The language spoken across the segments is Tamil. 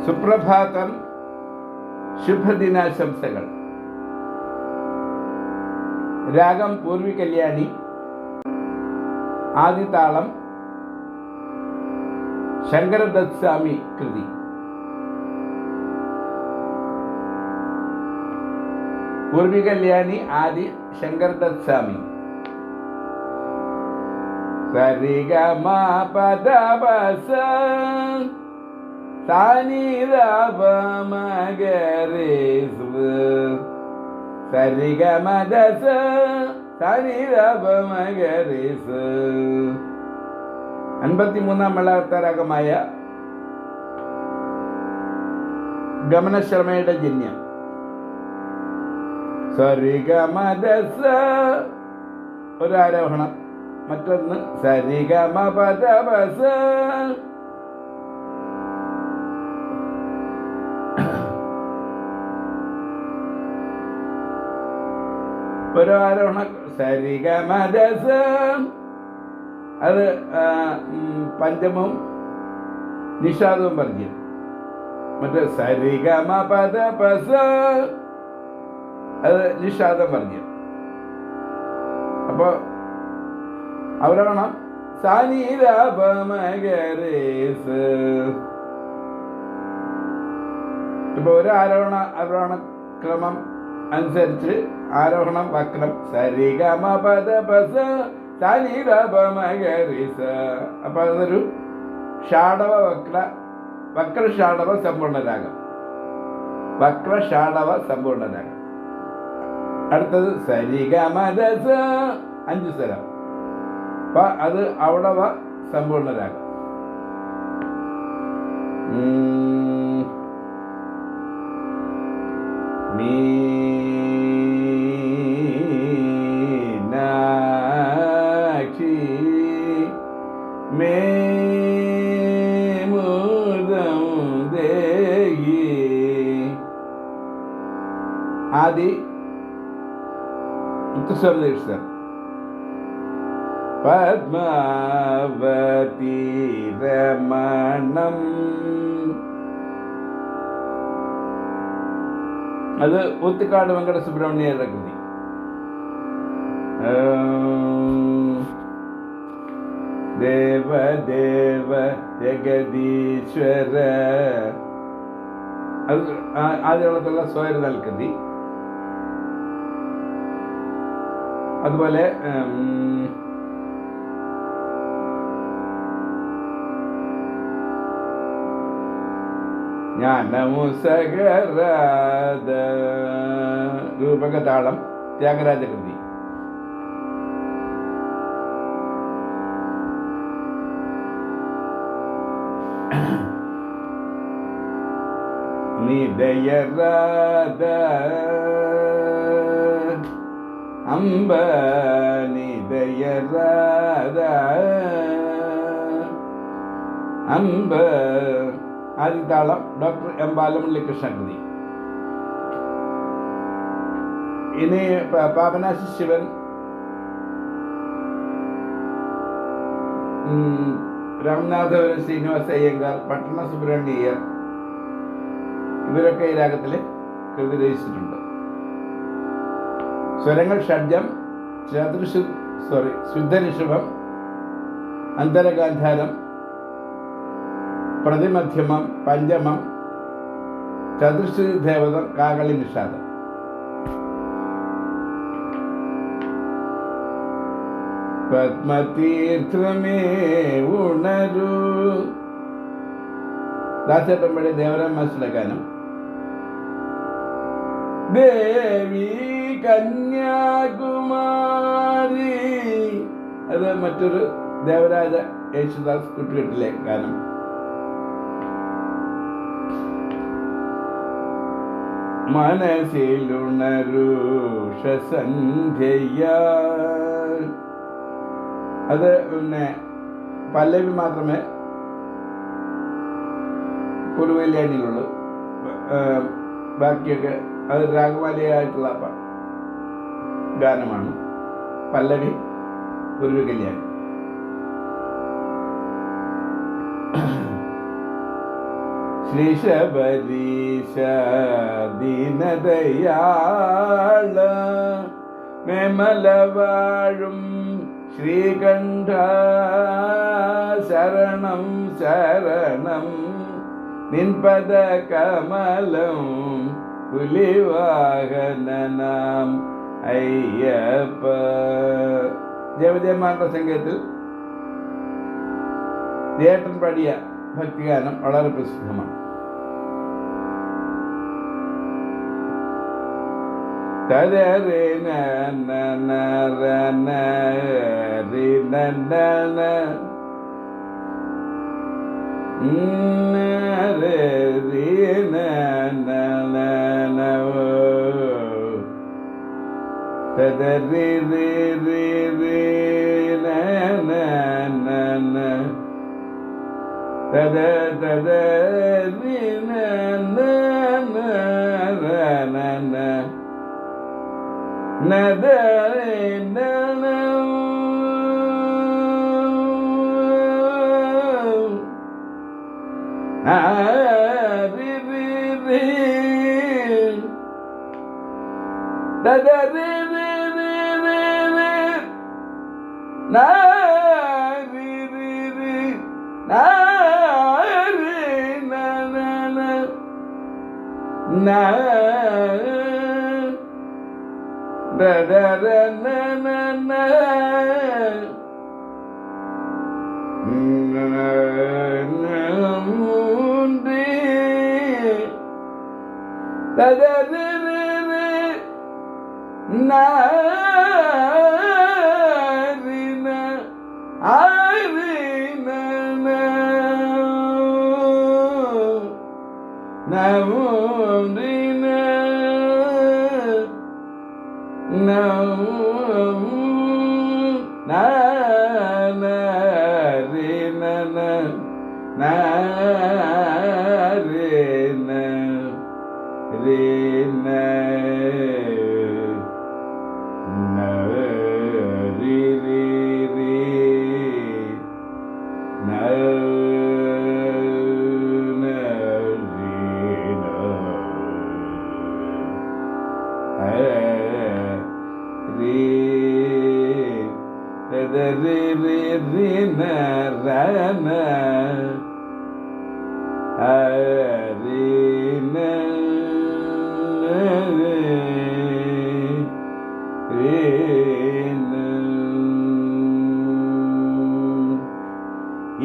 സുപ്രഭാതം, ശുഭദിനാശംസകൾ. രാഗം പൂർവി കല്യാണി, ആദിതാളം ശങ്കരദത്ത് സ്വാമി കൃതി. പൂർവി കല്യാണി, ആദി ശങ്കരദത്ത് സ്വാമി. സരിഗ മ പദ പസ സാനി ര പ മ ഗ രെ സ. സരിഗ മ ദ സ സാനി ര പ മ ഗ രെ സ. 53-ാം മേളകർത്താരാഗമായ ഗമനശർമ്മയുടെ ജന്യം. സരിഗ മ ദ സ ഒരു ആരോഹണം, മറ്റൊന്ന് സരിഗ മ പദ പസ. ഒരു ആരോഹണം സരിഗ മ ദ സ, അത് പഞ്ചമവും നിഷാദവും പറഞ്ഞു. മറ്റേ സരിഗ മ പദ പസ, അത് നിഷാദം പറഞ്ഞു. അപ്പൊ അവരോണം സാനി ര പ മ ഗ രെ സ. ഇപ്പൊ ഒരു അവരോഹണ ക്രമം അനുസരിച്ച് ആരോഹണം വക്രം സരിഗ മ പദ പസ സാനി ര പ മ ഗ രെ സ. അപ്പൊ അതൊരു ഷാഡവ വക്രഷാഡവ സമ്പൂർണ്ണരാഗം. വക്രഷാഡവ സമ്പൂർണ്ണരാഗം. അടുത്തത് സരിഗ മ ദ സ, 5 സ്വരം. അപ്പൊ അത് ഔഡവ സമ്പൂർണ്ണരാഗം. മീനാക്ഷി മേ മുദം ദേഹി. ആദി മുത്തുസ്വരം ദീക്ഷിതർ. പദ്മാവതി രമണം, അത് ഊത്തിക്കാട് വെങ്കട സുബ്രഹ്മണ്യരുടെ കൃതി. ദേവദേവ ജഗദീശ്വര, അത് ആദ്യമുള്ള സ്വയരതൽ കൃതി. അതുപോലെ ജ്ഞാനമുസകരാദ രൂപകതാളം ത്യാഗരാജ കൃതി. നിദയരാധ അംബ നിദയരാധ അംബ. ആദിതാളം ഡോക്ടർ എം ബാലമുരളി കൃഷ്ണ കൃതി. ഇനി പാപനാശി ശിവൻ, രാമനാഥപുരം ശ്രീനിവാസ അയ്യങ്കാർ, പട്ടണ സുബ്രഹ്മണ്യർ, ഇവരൊക്കെ ഈ രാഗത്തില് കൃതി രചിച്ചിട്ടുണ്ട്. സ്വരങ്ങൾ ഷഡ്ജം, ശുദ്ധനിഷഭം, അന്തരഗാന്ധാരം, പ്രതിമധ്യമം, പഞ്ചമം, ചതുശ്രുതി ദേവതം, കാകളി നിഷാദം. പത്മതീർത്ഥമേ ഉണരൂ, ദാസേട്ടമ്പടി ദേവരാം മാസ്റ്ററുടെ ഗാനം. ദേവി കന്യാകുമാരി, അത് മറ്റൊരു ദേവരാജ യേശുദാസ് കുട്ടികെട്ടിലെ ഗാനം. മനസ്സിലുണരൂഷസന്ധ്യ, അത് പിന്നെ പല്ലവി മാത്രമേ പൂർവ്വകല്യാണിയിലുള്ളൂ. ബാക്കിയൊക്കെ അത് രാഗമാലിയായിട്ടുള്ള ഗാനമാണ്. പല്ലവി പൂർവ്വ കല്യാണി. ശ്രീ ശബരീശ ദീനദയാള മേമലവാഴും ശ്രീകണ്ഠ ശരണം ശരണം നിൻപദ കമലം പുലിവാഹനനാം അയ്യപ്പ. ജയവിജയമാരുടെ സംഗീതത്തിൽ ജയേട്ടൻ പാടിയ ഭക്തിഗാനം വളരെ പ്രസിദ്ധമാണ്.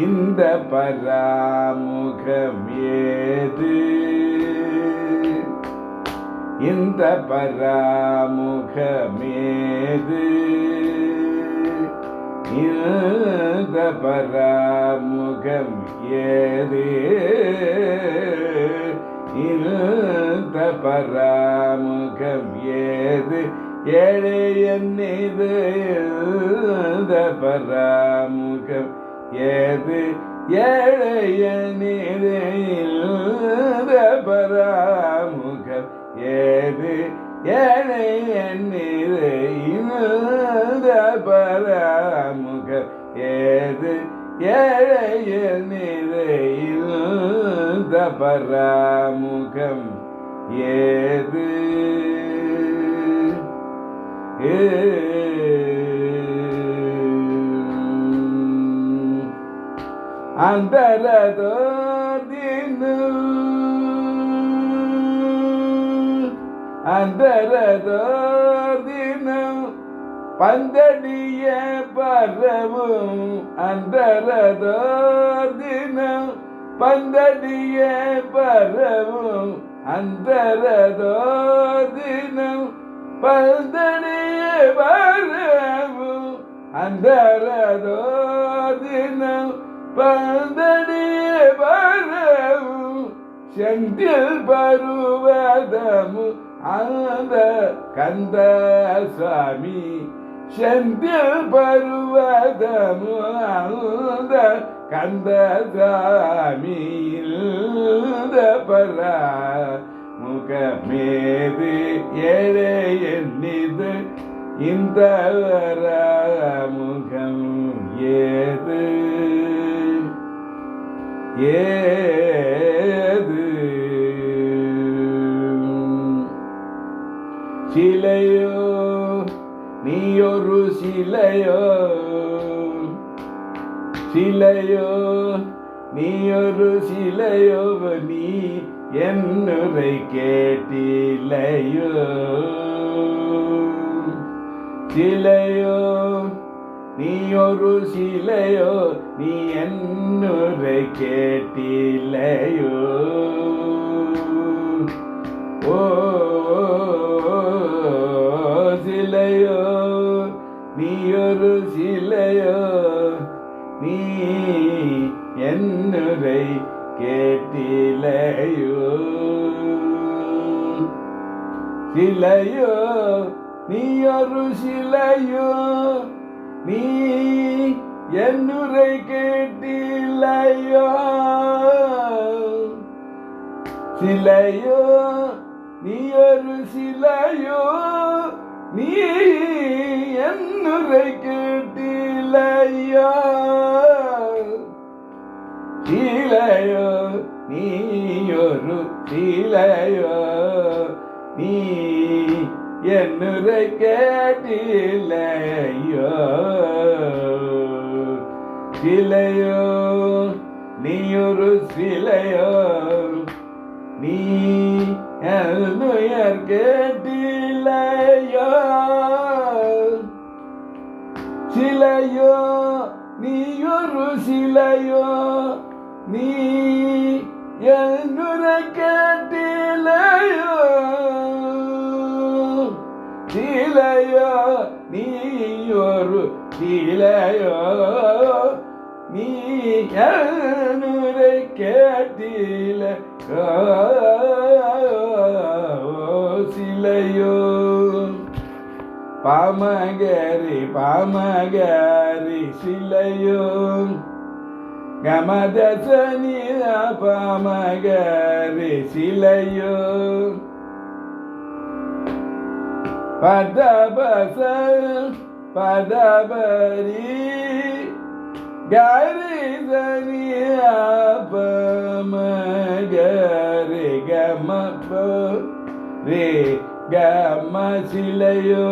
இந்த பராமுகம் ஏது, இந்த பராமுகமேது, இந்த பராமுகம் ஏது, இந்த பராமுகம் ஏது, ஏழையன்னிது இந்த பராமுகம் ஏது, ஏழையன்னிது இந்த பராமுகம் ஏது, ஏழையன்னிது இந்த பராமுகம் ஏது, ஏழையன்னிது இந்த பராமுகம் ஏது. அந்தரதோதினு அந்தரதோதினு பந்தடிய பரவும், அந்தரதோதினு பந்தடிய பரவும், அந்தரதோதினு பந்தடிய பரவும், அந்தரதோதினு பந்தடிய பரவும், செந்தில் பருவதமு அந்த கந்த சுவாமி, செந்தில் பருவதமு அந்த கந்த சுவாமி, இந்த பராமுகமேது, ஏழையன்னிது இந்த பராமுகம் ஏது, ஏது. சிலையோ நீ ஒரு சிலையோ, சிலையோ நீ ஒரு சிலையோ, நீ என்னுரை கேட்டிலையோ, சிலையோ நீ ஒரு சிலையோ, நீ என்னுரை கேட்டிலையோ. ஓ சிலையோ நீ ஒரு சிலையோ, நீ என்னுரை கேட்டிலையோ, சிலையோ நீ ஒரு சிலையோ, நீ என்னுரை கேட்டிலையோ, சிலையோ நீ ஒரு சிலையோ, நீ என்னுரை கேட்டிலையோ, சிலையோ நீ ஒரு சிலையோ, நீ என்னுரை கேட்டிலையோ, சிலையோ நீ ஒரு சிலையோ, நீ என்னுரை கேட்டிலையோ, சிலையோ நீ ஒரு சிலையோ, நீ என்னுரை கேட்டிலையோ, சிலையோ நீ ஒரு சிலையோ, நீ என்னுரை கேட்டிலையோ, சிலையோ பாமகரி பாமகரி சிலையோ, கமதசனி பாமகரி சிலையோ, பதபச பதபரி கரி சனி பாமகரி கமப ரே கம சிலையோ,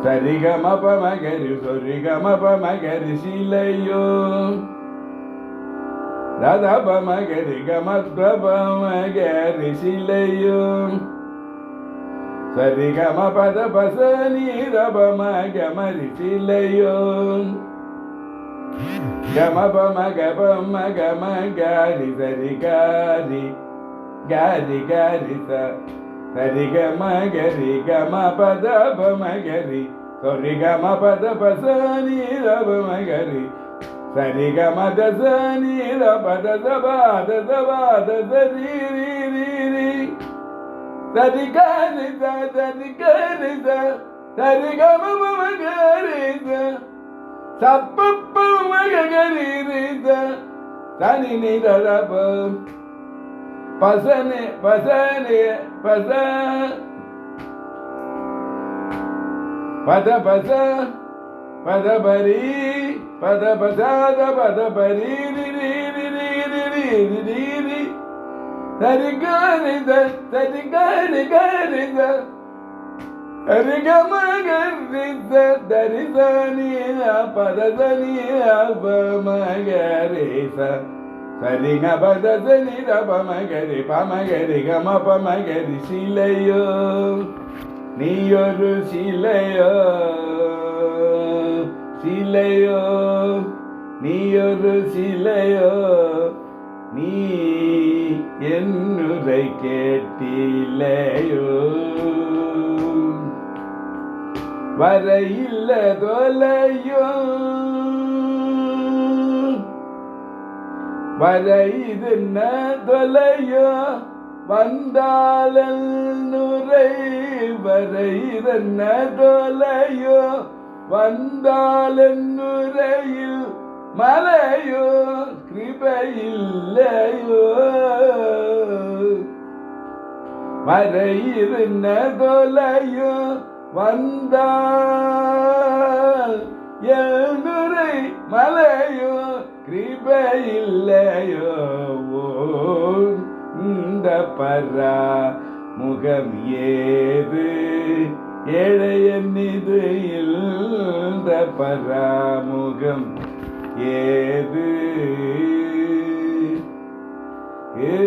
சரிகம பமகரி சொரிகம பமகரி சிலையோ, தத பமகரி கமத்வ பமகரி சிலையோ, சரிகம பத பச நீரபம கமரி சிலையோ, கம பம கபம கம காரி சரி காரி காரி காரி ச சரி கம கரி கம பத பம கரி சொரி கம பத பச நீரபம கரி சரி கம தச நீர பத சபாத சபாத சரி ரி ரி ரி சரி காரி ச சரி காரி ச சரி கம பம கரி ச சப்பப்ப மக கரி ரி ச சனி நீரப பசனே பசனே பச பத பச பத பரி பத பசாத பத பரி ரி ரி ரி ரி ரி ரி ரி ரி சரி கரி த சரி கரி கரி த சரி கம கரி த தரி சனி பத சனி பம கரி ச சரி க பத சனி பமகரி பமகரி கம பமகரி சிலையோ நீ ஒரு சிலையோ, சிலையோ நீ ஒரு சிலையோ, நீ என்னுரை கேட்டிலையோ, வரையில்ல தொலையோ வரையிதுன்ன தொலையோ, வந்தாலல் நுரை வரையிதன்ன தொலையோ, வந்தாலன் நுரையில் மலையோ கிருபையில்லையோ, வரையிதுன்ன தொலையோ, வந்தால் எழுநுரை மலையோ கிருபையில்லையோ, இந்த பரா முகம் ஏது ஏழையன்னிது இல்ல பராமுகம் ஏது ஏ